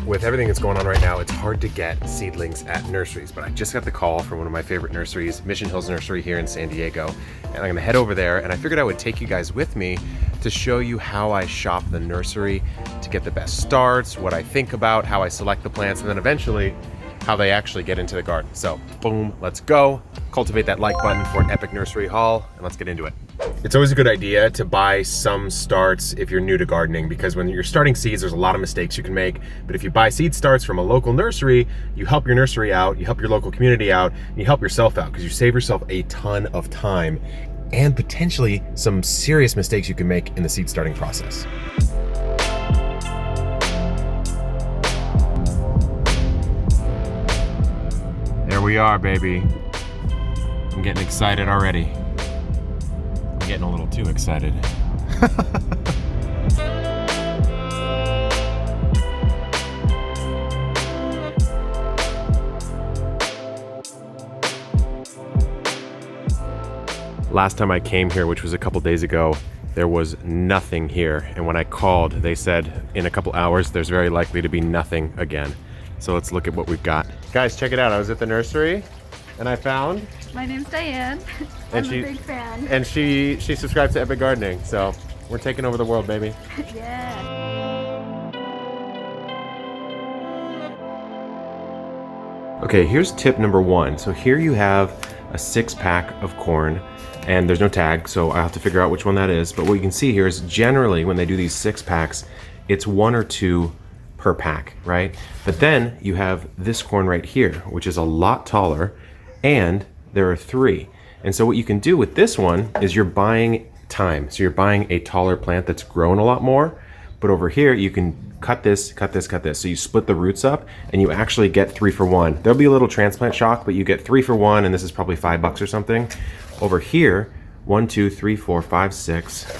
with everything that's going on right now, it's hard to get seedlings at nurseries, but I just got the call from one of my favorite nurseries, Mission Hills Nursery here in San Diego, and I'm gonna head over there, and I figured I would take you guys with me to show you how I shop the nursery to get the best starts, what I think about, how I select the plants, and then eventually how they actually get into the garden. So boom, let's go. Cultivate that like button for an epic nursery haul, and let's get into it. It's always a good idea to buy some starts if you're new to gardening, because when you're starting seeds, there's a lot of mistakes you can make. But if you buy seed starts from a local nursery, you help your nursery out, you help your local community out, and you help yourself out, because you save yourself a ton of time and potentially some serious mistakes you can make in the seed starting process. There we are, baby. I'm getting excited already. I'm getting a little too excited. Last time I came here, which was a couple days ago, there was nothing here. And when I called, they said in a couple hours, there's very likely to be nothing again. So let's look at what we've got. Guys, check it out. I was at the nursery and I found... My name's Diane. I'm a big fan. And she subscribes to Epic Gardening. So we're taking over the world, baby. Yeah. Okay, here's tip number one. So here you have a 6-pack of corn, and there's no tag, so I have to figure out which one that is. But what you can see here is generally when they do these 6-packs, it's 1 or 2 per pack, right? But then you have this corn right here, which is a lot taller, and there are 3. And so what you can do with this one is you're buying time. So you're buying a taller plant that's grown a lot more, but over here you can cut this, cut this, cut this. So you split the roots up and you actually get 3 for 1. There'll be a little transplant shock, but you get 3 for 1, and this is probably $5 or something. Over here, 1, 2, 3, 4, 5, 6,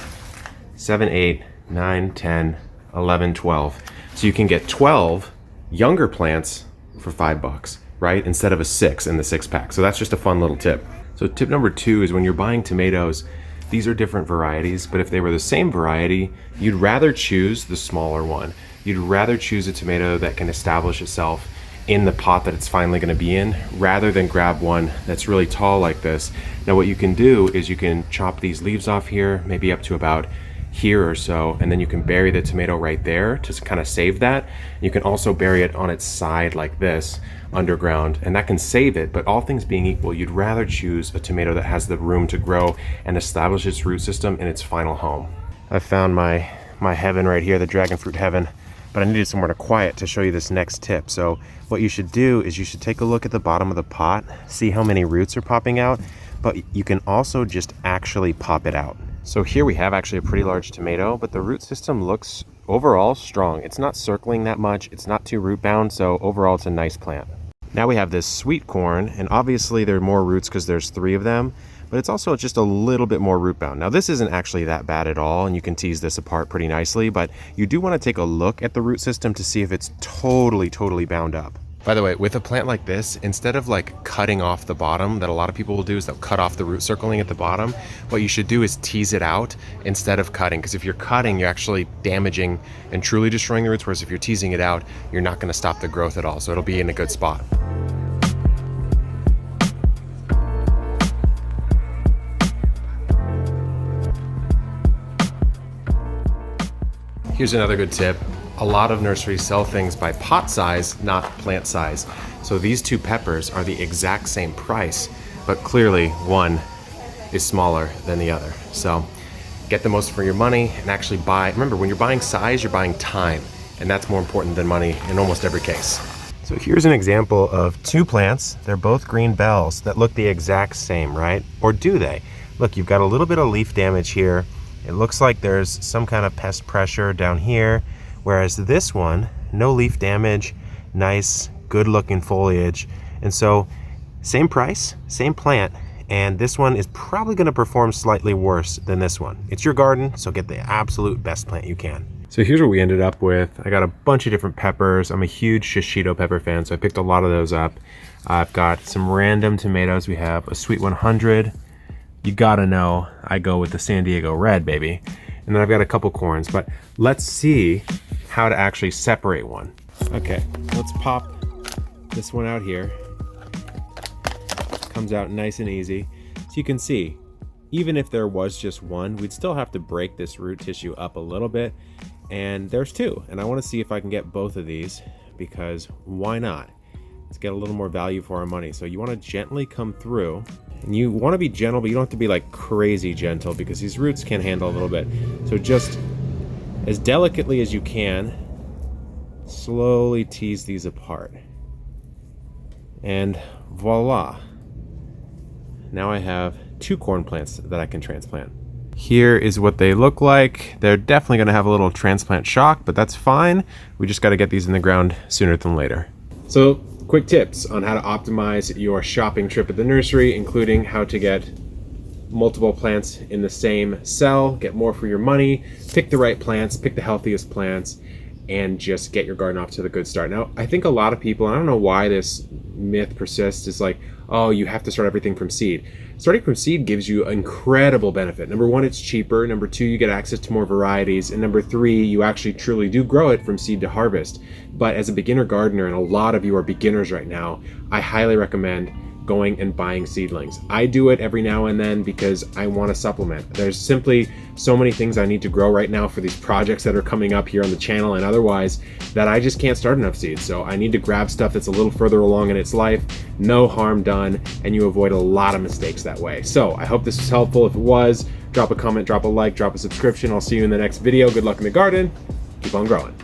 7, 8, 9, 10, 11, 12. So you can get 12 younger plants for $5, right? Instead of a 6 in the 6-pack. So that's just a fun little tip. So tip number 2 is when you're buying tomatoes, these are different varieties, but if they were the same variety, you'd rather choose the smaller one. You'd rather choose a tomato that can establish itself in the pot that it's finally going to be in, rather than grab one that's really tall like this. Now what you can do is you can chop these leaves off here, maybe up to about here or so, and then you can bury the tomato right there to kind of save that. You can also bury it on its side like this underground, and that can save it. But all things being equal, you'd rather choose a tomato that has the room to grow and establish its root system in its final home. I found my heaven right here, the dragon fruit heaven, but I needed somewhere to quiet to show you this next tip. So what you should do is you should take a look at the bottom of the pot, see how many roots are popping out, but you can also just actually pop it out. So here we have actually a pretty large tomato, but the root system looks overall strong. It's not circling that much, it's not too root bound, so overall it's a nice plant. Now we have this sweet corn, and obviously there are more roots because there's 3 of them, but it's also just a little bit more root bound. Now this isn't actually that bad at all, and you can tease this apart pretty nicely, but you do want to take a look at the root system to see if it's totally bound up. By the way, with a plant like this, instead of like cutting off the bottom, that a lot of people will do is they'll cut off the root circling at the bottom. What you should do is tease it out instead of cutting, because if you're cutting, you're actually damaging and truly destroying the roots, whereas if you're teasing it out, you're not going to stop the growth at all, so it'll be in a good spot. Here's another good tip. A lot of nurseries sell things by pot size, not plant size. So these 2 peppers are the exact same price, but clearly one is smaller than the other. So get the most for your money and actually buy. Remember, when you're buying size, you're buying time, and that's more important than money in almost every case. So here's an example of 2 plants. They're both green bells that look the exact same, right? Or do they? Look, you've got a little bit of leaf damage here. It looks like there's some kind of pest pressure down here. Whereas this one, no leaf damage, nice, good looking foliage. And so same price, same plant, and this one is probably gonna perform slightly worse than this one. It's your garden, so get the absolute best plant you can. So here's what we ended up with. I got a bunch of different peppers. I'm a huge shishito pepper fan, so I picked a lot of those up. I've got some random tomatoes. We have a Sweet 100. You gotta know, I go with the San Diego Red, baby. And then I've got a couple corns, but let's see how to actually separate one. Okay, let's pop this one out here. Comes out nice and easy. So you can see, even if there was just one, we'd still have to break this root tissue up a little bit. And there's two, and I want to see if I can get both of these, because why not? Let's get a little more value for our money. So you want to gently come through, and you want to be gentle, but you don't have to be like crazy gentle, because these roots can handle a little bit. So just as delicately as you can, slowly tease these apart. And voila. Now I have 2 corn plants that I can transplant. Here is what they look like. They're definitely going to have a little transplant shock, but that's fine. We just got to get these in the ground sooner than later. So, quick tips on how to optimize your shopping trip at the nursery, including how to get multiple plants in the same cell, get more for your money, pick the right plants, pick the healthiest plants, and just get your garden off to the good start. Now, I think a lot of people, and I don't know why this myth persists, is like, oh, you have to start everything from seed. Starting from seed gives you incredible benefit. Number 1, it's cheaper. Number 2, you get access to more varieties. And number 3, you actually truly do grow it from seed to harvest. But as a beginner gardener, and a lot of you are beginners right now, I highly recommend going and buying seedlings. I do it every now and then because I want to supplement. There's simply so many things I need to grow right now for these projects that are coming up here on the channel and otherwise, that I just can't start enough seeds. So I need to grab stuff that's a little further along in its life, no harm done, and you avoid a lot of mistakes that way. So I hope this was helpful. If it was, drop a comment, drop a like, drop a subscription. I'll see you in the next video. Good luck in the garden. Keep on growing.